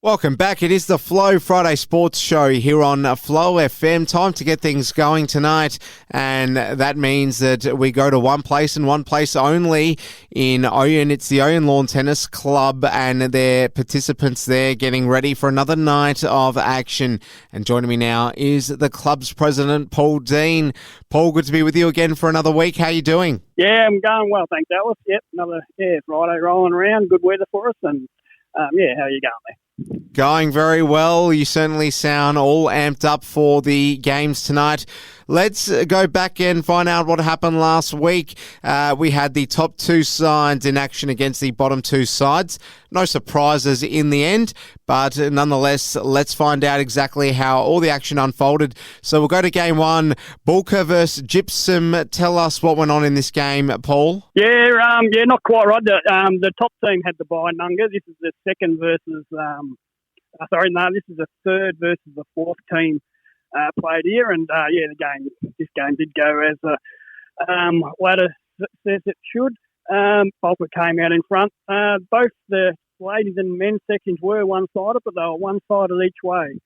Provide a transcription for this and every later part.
Welcome back. It is the Flow Friday Sports Show here on Flow FM. Time to get things going tonight, and that means that we go to one place and one place only in Ouyen. It's the Ouyen Lawn Tennis Club and their participants there getting ready for another night of action. And joining me now is the club's president, Paul Dean. Paul, good to be with you again for another week. How are you doing? Yeah, I'm going well, thanks, Alice. Yep, another Friday rolling around. Good weather for us, and how are you going there? Going very well. You certainly sound all amped up for the games tonight. Let's go back and find out what happened last week. We had the top two sides in action against the bottom two sides. No surprises in the end, but nonetheless, let's find out exactly how all the action unfolded. So we'll go to game one, Bulka versus Gypsum. Tell us what went on in this game, Paul. Yeah, not quite right. The top team had the bye, Nunga. This is the second versus... this is the third versus the fourth team played here, and this game did go as ladder says it should. Bulka came out in front. Both the ladies and men's sections were one-sided, but they were one-sided each way,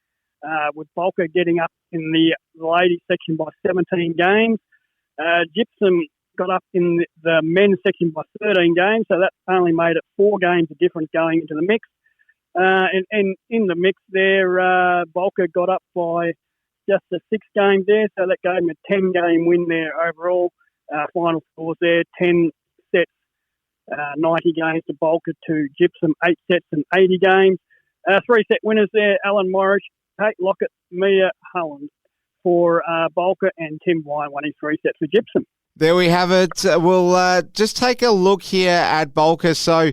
with Bulka getting up in the ladies section by 17 games. Gypsum got up in the men's section by 13 games, so that only made it 4 games of difference going into the mix. And in the mix there, Bulka got up by just the 6 games there, so that gave him a 10-game win there overall. Final scores there, 10 sets, 90 games to Bulka, to Gypsum, 8 sets and 80 games. 3-set winners there, Alan Morris, Kate Lockett, Mia Holland for Bulka, and Tim Wine won his 3 sets for Gypsum. There we have it. We'll just take a look here at Bulka. So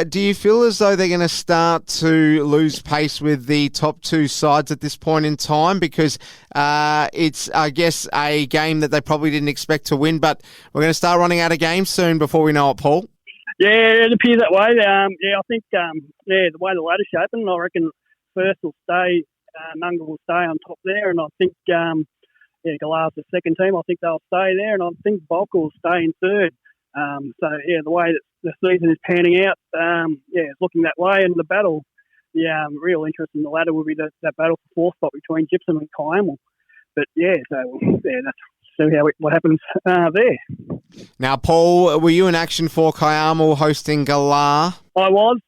do you feel as though they're going to start to lose pace with the top two sides at this point in time? Because it's, I guess, a game that they probably didn't expect to win, but we're going to start running out of games soon before we know it, Paul. Yeah, it appears that way. I think, the way the ladder's shaping, I reckon first will stay, Nunga will stay on top there, and I think... Galar's the second team. I think they'll stay there, and I think Bulka will stay in third. The way that the season is panning out, it's looking that way. And the battle, real interest in the ladder will be that battle for fourth spot between Gypsum and Kiamal. But that's see what happens there. Now, Paul, were you in action for Kiamal hosting Galar? I was,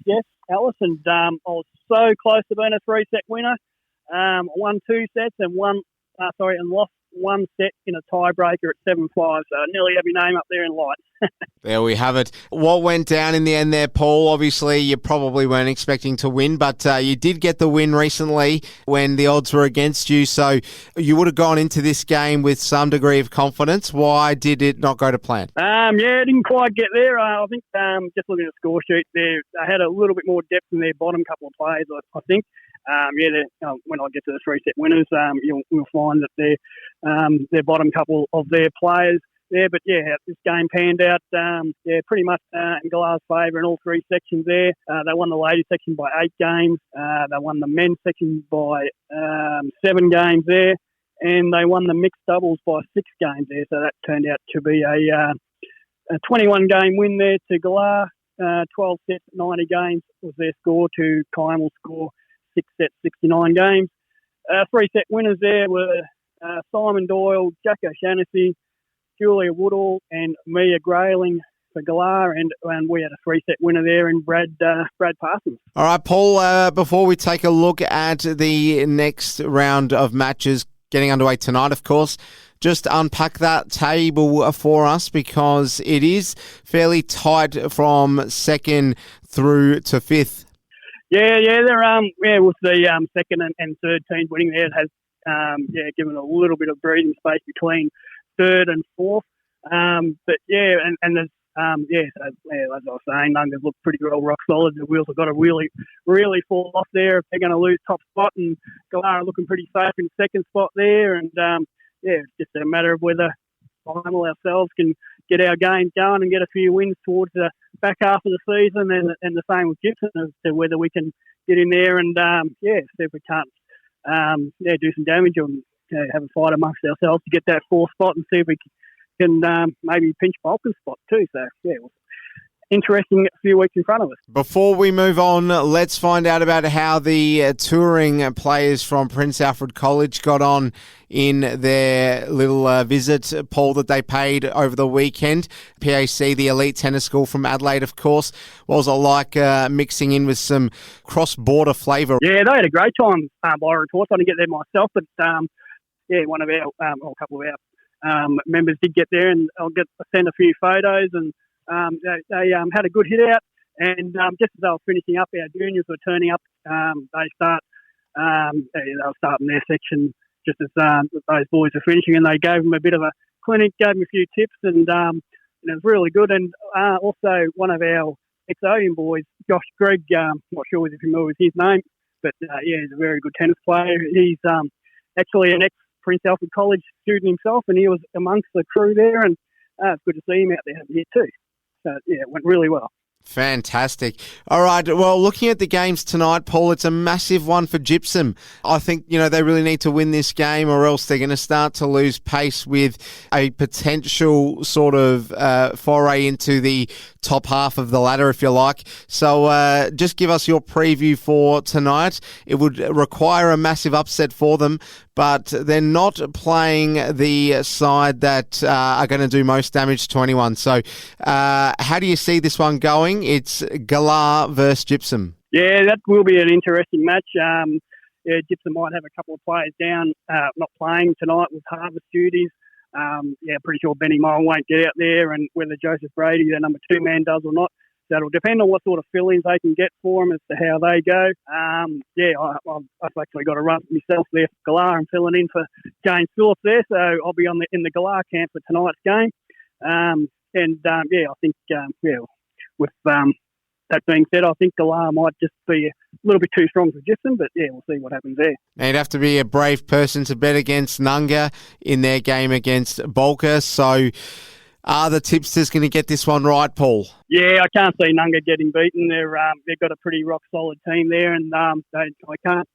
yes, Alice, and I was so close to being a 3-set winner. Won 2 sets and lost 1 set in a tiebreaker at 7-5. So nearly have your name up there in lights. There we have it. What went down in the end there, Paul? Obviously, you probably weren't expecting to win, but you did get the win recently when the odds were against you. So you would have gone into this game with some degree of confidence. Why did it not go to plan? It didn't quite get there. I think just looking at the score sheet there, they had a little bit more depth in their bottom couple of players, I think. When I get to the 3-set winners, you'll find that their bottom couple of their players there. But this game panned out, pretty much in Galar's favour in all 3 sections there. They won the ladies section by 8 games. They won the men's section by 7 games there, and they won the mixed doubles by 6 games there. So that turned out to be a 21-game win there to Galar. 12 sets, 90 games was their score to Kiamal's score. 6 sets, 69 games. 3-set winners there were Simon Doyle, Jack O'Shaughnessy, Julia Woodall, and Mia Grayling for Galar, and we had a 3-set winner there in Brad Parsons. All right, Paul, before we take a look at the next round of matches getting underway tonight, of course, just unpack that table for us, because it is fairly tight from second through to fifth. They're with the second and third teams winning there. It has given a little bit of breathing space between third and fourth. There's as I was saying, Nunga's looked pretty well rock solid. The wheels have got to really, really fall off there if they're going to lose top spot, and Galar are looking pretty safe in second spot there. And it's just a matter of whether Kiamal ourselves can get our games going and get a few wins towards the back half of the season, and the same with Gypsum as to whether we can get in there and see if we can't do some damage or have a fight amongst ourselves to get that fourth spot, and see if we can maybe pinch Bulka's spot too. So interesting few weeks in front of us. Before we move on, let's find out about how the touring players from Prince Alfred College got on in their little visit, Paul, that they paid over the weekend. PAC, the elite tennis school from Adelaide, of course. What was it like mixing in with some cross-border flavour? Yeah, they had a great time, by reports. I didn't get there myself, but one of our, a couple of our members did get there, and I'll send a few photos, and they had a good hit out. And just as they were finishing up, our juniors were turning up. They were starting their section just as those boys were finishing, and they gave them a bit of a clinic, gave them a few tips, and it was really good. And also one of our ex-Ouyen boys, Josh Gregg, not sure if you're familiar with his name, but he's a very good tennis player. He's actually an ex-Prince Alfred College student himself, and he was amongst the crew there, and it's good to see him out there having a hit too. So, it went really well. Fantastic. All right. Well, looking at the games tonight, Paul, it's a massive one for Gypsum. I think, they really need to win this game, or else they're going to start to lose pace with a potential sort of foray into the top half of the ladder, if you like. So just give us your preview for tonight. It would require a massive upset for them, but they're not playing the side that are going to do most damage to anyone. So how do you see this one going? It's Galah versus Gypsum. Yeah, that will be an interesting match. Gypsum might have a couple of players down, not playing tonight with harvest duties. Pretty sure Benny Mole won't get out there, and whether Joseph Brady, their number 2 man, does or not. That'll depend on what sort of fill-ins they can get for them as to how they go. I've actually got a run myself there for Galah. I'm filling in for James Phillips there, so I'll be in the Galah camp for tonight's game. I think with that being said, I think Galah might just be a little bit too strong for Gypsum, but we'll see what happens there. Now, you'd have to be a brave person to bet against Nunga in their game against Bolka, so are the tipsters going to get this one right, Paul? Yeah, I can't see Nunga getting beaten. They've got a pretty rock-solid team there, and I can't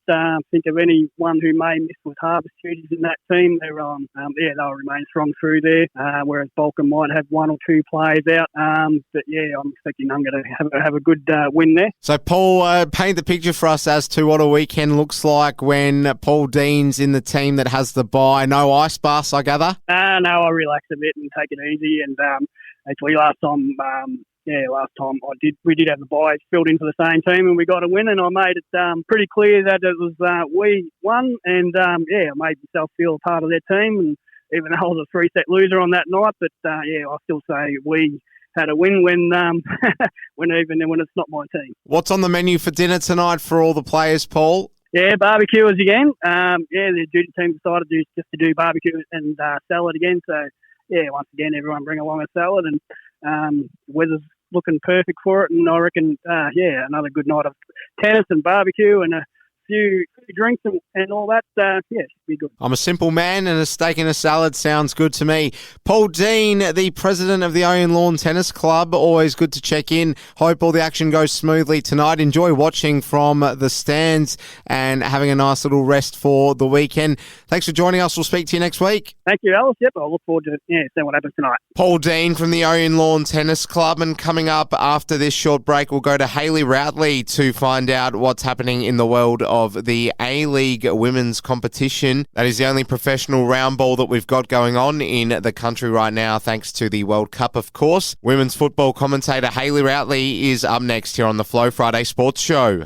think of anyone who may miss with harvest duties in that team. They'll remain strong through there, whereas Balkan might have 1 or 2 players out. I'm expecting Nunga to have a good win there. So, Paul, paint the picture for us as to what a weekend looks like when Paul Dean's in the team that has the bye. No ice baths, I gather? No, I relax a bit and take it easy. And actually, last time we did have the buys filled in for the same team, and we got a win, and I made it pretty clear that it was we won, and I made myself feel a part of their team, and even though I was a 3-set loser on that night, but I still say we had a win when when it's not my team. What's on the menu for dinner tonight for all the players, Paul? Yeah, barbecuers again. The duty team decided just to do barbecue and salad again, so once again, everyone bring along a salad, and weather's looking perfect for it. And I reckon, another good night of tennis and barbecue and a few drinks and all that. Should be good. I'm a simple man, and a steak and a salad sounds good to me. Paul Dean, the president of the Ouyen Lawn Tennis Club, always good to check in. Hope all the action goes smoothly tonight. Enjoy watching from the stands and having a nice little rest for the weekend. Thanks for joining us. We'll speak to you next week. Thank you, Alice. Yep, I'll look forward to seeing what happens tonight. Paul Dean from the Ouyen Lawn Tennis Club, and coming up after this short break, we'll go to Hayley Routley to find out what's happening in the world of the A-League women's competition. That is the only professional round ball that we've got going on in the country right now, thanks to the World Cup, of course. Women's football commentator Hayley Routley is up next here on the Flow Friday Sports Show.